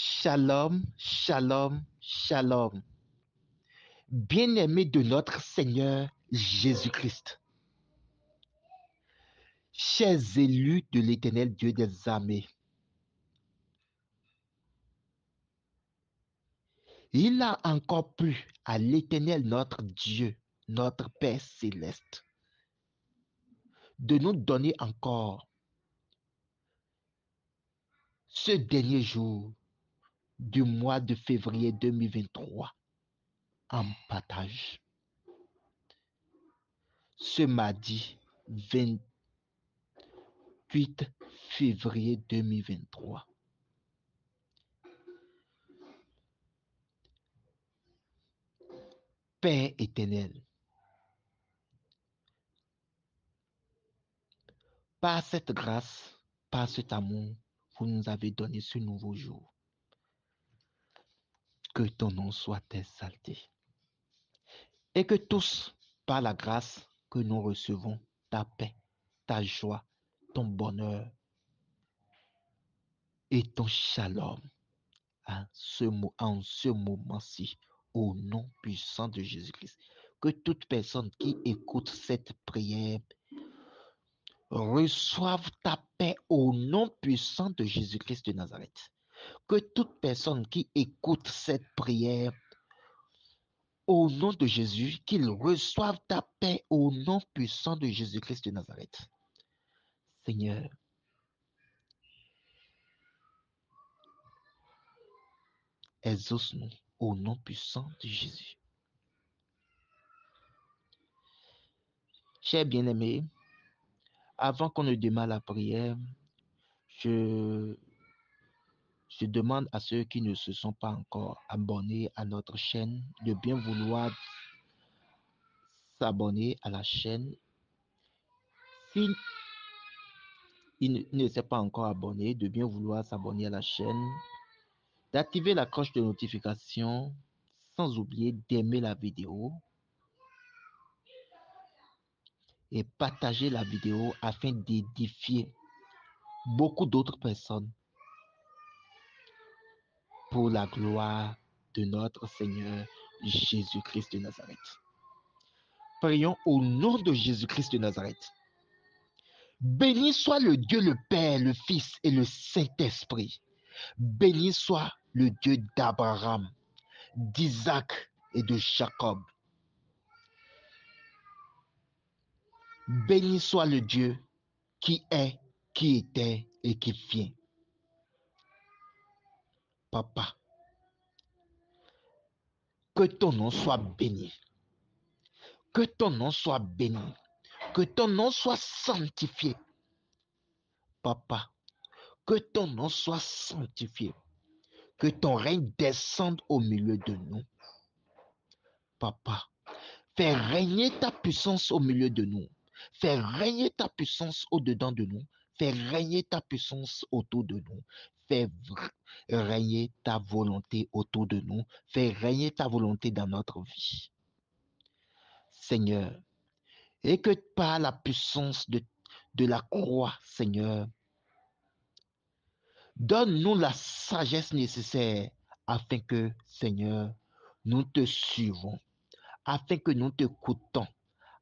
Shalom, shalom, shalom. Bien-aimés de notre Seigneur Jésus-Christ, chers élus de l'Éternel Dieu des armées, il a encore plu à l'Éternel notre Dieu, notre Père céleste, de nous donner encore ce dernier jour du mois de février 2023 en partage. Ce mardi 28 février 2023. Père éternel, par cette grâce, par cet amour, vous nous avez donné ce nouveau jour. Que ton nom soit exalté. Et que tous, par la grâce que nous recevons, ta paix, ta joie, ton bonheur et ton shalom en ce moment-ci, au nom puissant de Jésus-Christ. Que toute personne qui écoute cette prière reçoive ta paix au nom puissant de Jésus-Christ de Nazareth. Que toute personne qui écoute cette prière au nom de Jésus, qu'il reçoive ta paix au nom puissant de Jésus-Christ de Nazareth. Seigneur, exauce-nous au nom puissant de Jésus. Chers bien-aimés, avant qu'on ne démarre la prière, je demande à ceux qui ne se sont pas encore abonnés à notre chaîne de bien vouloir s'abonner à la chaîne. S'il ne s'est pas encore abonné, de bien vouloir s'abonner à la chaîne, d'activer la cloche de notification, sans oublier d'aimer la vidéo et partager la vidéo afin d'édifier beaucoup d'autres personnes pour la gloire de notre Seigneur Jésus-Christ de Nazareth. Prions au nom de Jésus-Christ de Nazareth. Béni soit le Dieu, le Père, le Fils et le Saint-Esprit. Béni soit le Dieu d'Abraham, d'Isaac et de Jacob. Béni soit le Dieu qui est, qui était et qui vient. Papa, que ton nom soit béni. Que ton nom soit béni. Que ton nom soit sanctifié. Papa, que ton nom soit sanctifié. Que ton règne descende au milieu de nous. Papa, fais régner ta puissance au milieu de nous. Fais régner ta puissance au-dedans de nous. Fais régner ta puissance autour de nous. Fais régner ta volonté autour de nous. Fais régner ta volonté dans notre vie. Seigneur, et que par la puissance de la croix, Seigneur, donne-nous la sagesse nécessaire afin que, Seigneur, nous te suivons, afin que nous t'écoutons,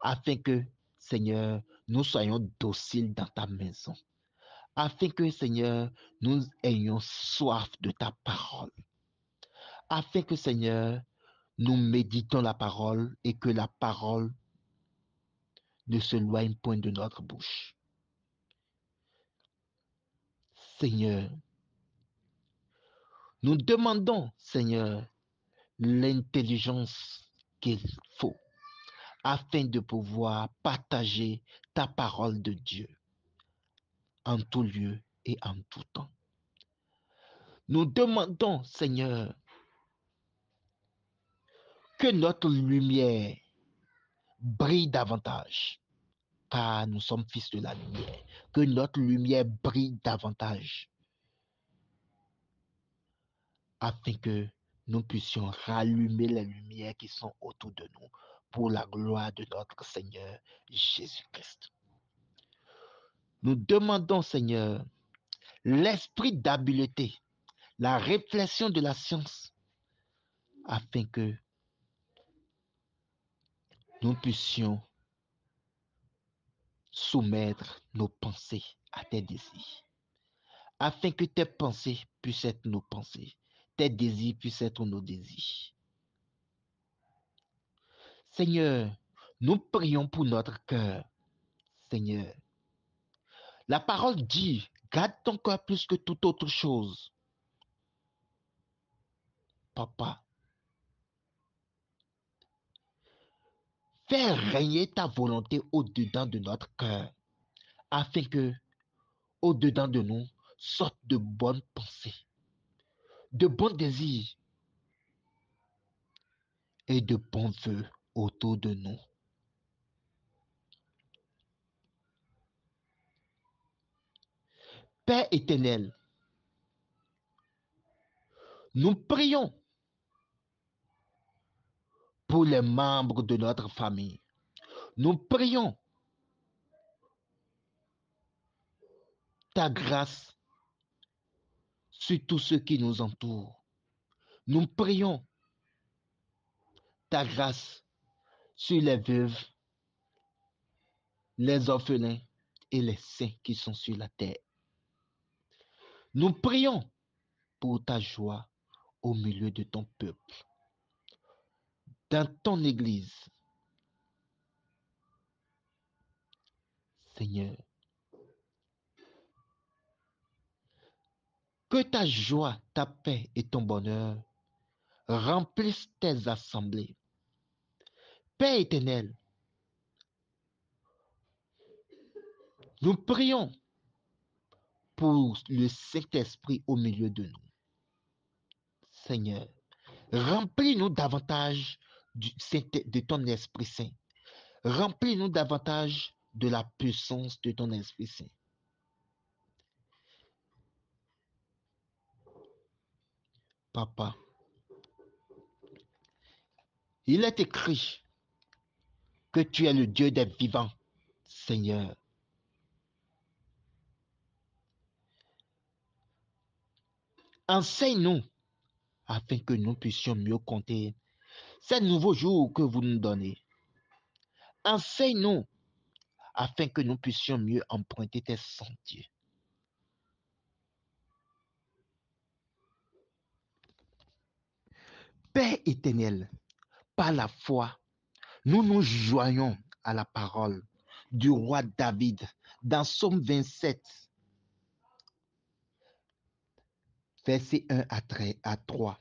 afin que, Seigneur, nous soyons dociles dans ta maison, afin que, Seigneur, nous ayons soif de ta parole, afin que, Seigneur, nous méditons la parole et que la parole ne se loigne point de notre bouche. Seigneur, nous demandons, Seigneur, l'intelligence qu'il faut afin de pouvoir partager ta parole de Dieu en tout lieu et en tout temps. Nous demandons, Seigneur, que notre lumière brille davantage, car nous sommes fils de la lumière, que notre lumière brille davantage, afin que nous puissions rallumer les lumières qui sont autour de nous pour la gloire de notre Seigneur Jésus-Christ. Nous demandons, Seigneur, l'esprit d'habileté, la réflexion de la science, afin que nous puissions soumettre nos pensées à tes désirs, afin que tes pensées puissent être nos pensées, tes désirs puissent être nos désirs. Seigneur, nous prions pour notre cœur. Seigneur, la parole dit, garde ton cœur plus que toute autre chose. Papa, fais régner ta volonté au-dedans de notre cœur, afin que, au-dedans de nous, sortent de bonnes pensées, de bons désirs et de bons vœux autour de nous. Père éternel, nous prions pour les membres de notre famille. Nous prions ta grâce sur tous ceux qui nous entourent. Nous prions ta grâce sur les veuves, les orphelins et les saints qui sont sur la terre. Nous prions pour ta joie au milieu de ton peuple, dans ton église. Seigneur, que ta joie, ta paix et ton bonheur remplissent tes assemblées. Père éternel, nous prions pour le Saint-Esprit au milieu de nous. Seigneur, remplis-nous davantage de ton Esprit Saint. Remplis-nous davantage de la puissance de ton Esprit Saint. Papa, il est écrit que tu es le Dieu des vivants, Seigneur. Enseigne-nous afin que nous puissions mieux compter ces nouveaux jours que vous nous donnez. Enseigne-nous afin que nous puissions mieux emprunter tes sentiers. Père éternel, par la foi, nous nous joignons à la parole du roi David dans Psaume 27, versets 1 à 3.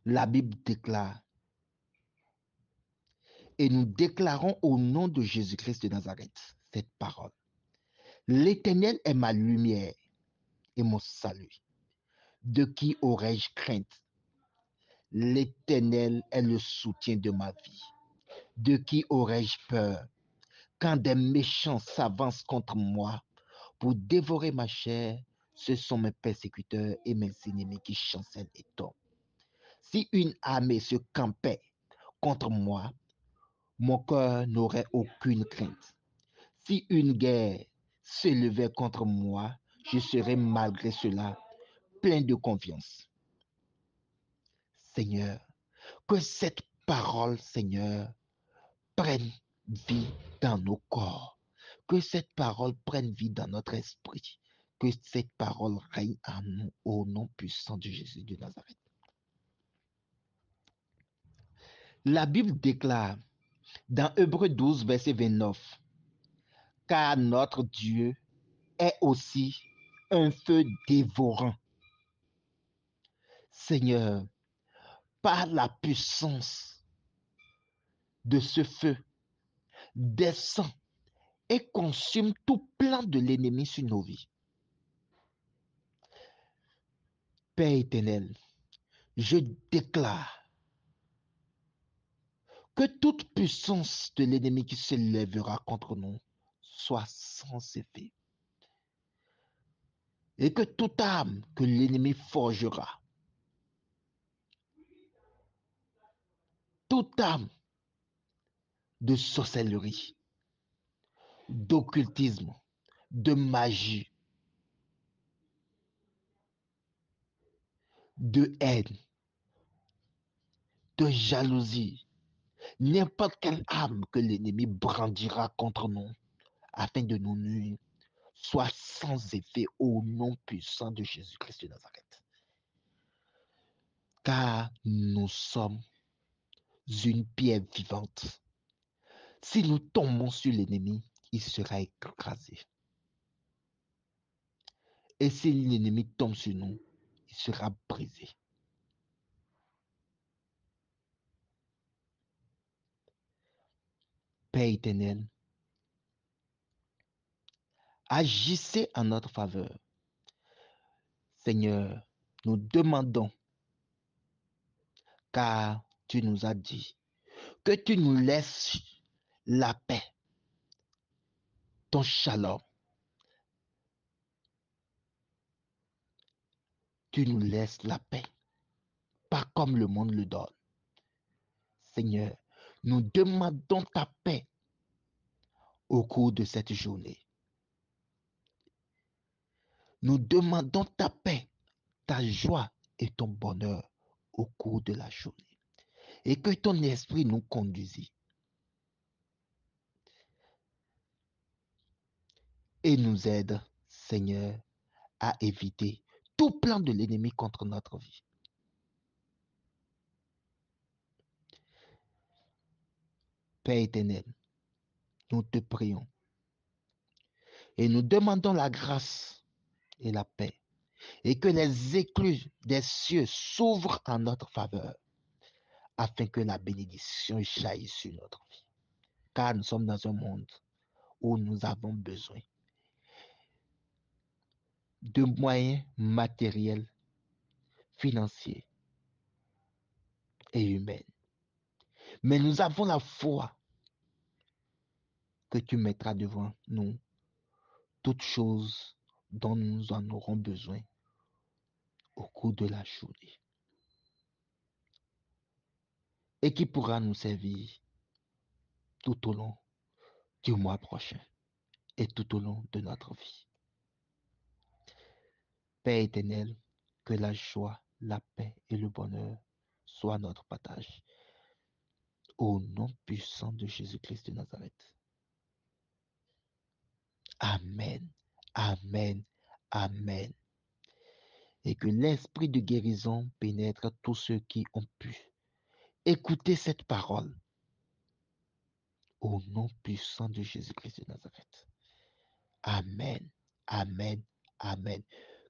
La Bible déclare, et nous déclarons au nom de Jésus-Christ de Nazareth cette parole. L'Éternel est ma lumière et mon salut. De qui aurais-je crainte? L'Éternel est le soutien de ma vie. De qui aurais-je peur? Quand des méchants s'avancent contre moi pour dévorer ma chair, ce sont mes persécuteurs et mes ennemis qui chancellent et tombent. Si une armée se campait contre moi, mon cœur n'aurait aucune crainte. Si une guerre s'élevait contre moi, je serais malgré cela plein de confiance. Seigneur, que cette parole, Seigneur, prenne vie dans nos corps. Que cette parole prenne vie dans notre esprit. Que cette parole règne en nous au nom puissant de Jésus de Nazareth. La Bible déclare dans Hébreux 12, verset 29, car notre Dieu est aussi un feu dévorant. Seigneur, par la puissance de ce feu, descend et consume tout plan de l'ennemi sur nos vies. Père éternel, je déclare que toute puissance de l'ennemi qui se lèvera contre nous soit sans effet. Et que toute arme que l'ennemi forgera, toute arme de sorcellerie, d'occultisme, de magie, de haine, de jalousie, n'importe quelle arme que l'ennemi brandira contre nous afin de nous nuire, soit sans effet au nom puissant de Jésus-Christ de Nazareth. Car nous sommes une pierre vivante. Si nous tombons sur l'ennemi, il sera écrasé. Et si l'ennemi tombe sur nous, il sera brisé. Père éternel, agissez en notre faveur. Seigneur, nous demandons, car tu nous as dit que tu nous laisses la paix, ton shalom. Tu nous laisses la paix, pas comme le monde le donne. Seigneur, nous demandons ta paix au cours de cette journée. Nous demandons ta paix, ta joie et ton bonheur au cours de la journée. Et que ton esprit nous conduise et nous aide, Seigneur, à éviter tout plan de l'ennemi contre notre vie. Père éternel, nous te prions et nous demandons la grâce et la paix et que les écluses des cieux s'ouvrent en notre faveur afin que la bénédiction jaillisse sur notre vie. Car nous sommes dans un monde où nous avons besoin de moyens matériels, financiers et humains. Mais nous avons la foi que tu mettras devant nous toutes choses dont nous en aurons besoin au cours de la journée et qui pourra nous servir tout au long du mois prochain et tout au long de notre vie. Père éternel, que la joie, la paix et le bonheur soient notre partage. Au nom puissant de Jésus-Christ de Nazareth. Amen, amen, amen. Et que l'esprit de guérison pénètre tous ceux qui ont pu écouter cette parole. Au nom puissant de Jésus-Christ de Nazareth. Amen, amen, amen.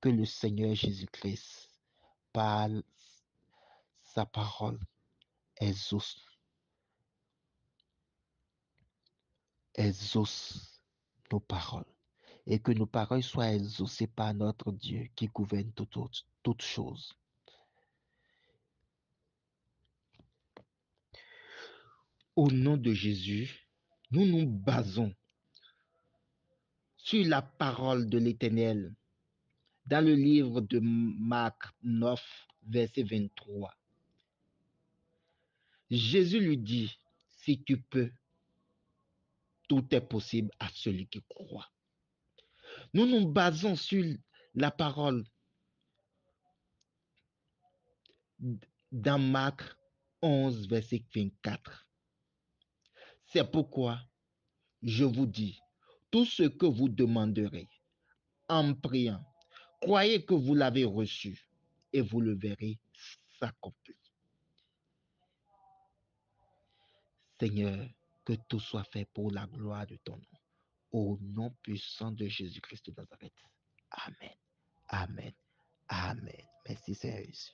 Que le Seigneur Jésus-Christ, par sa parole, exauce nos paroles. Et que nos paroles soient exaucées par notre Dieu qui gouverne toutes choses. Au nom de Jésus, nous nous basons sur la parole de l'Éternel dans le livre de Marc 9, verset 23. Jésus lui dit, si tu peux, tout est possible à celui qui croit. Nous nous basons sur la parole dans Marc 11, verset 24. C'est pourquoi je vous dis, tout ce que vous demanderez en priant, croyez que vous l'avez reçu et vous le verrez s'accomplir. Seigneur, que tout soit fait pour la gloire de ton nom. Au nom puissant de Jésus-Christ de Nazareth. Amen. Amen. Amen. Merci, Seigneur Jésus.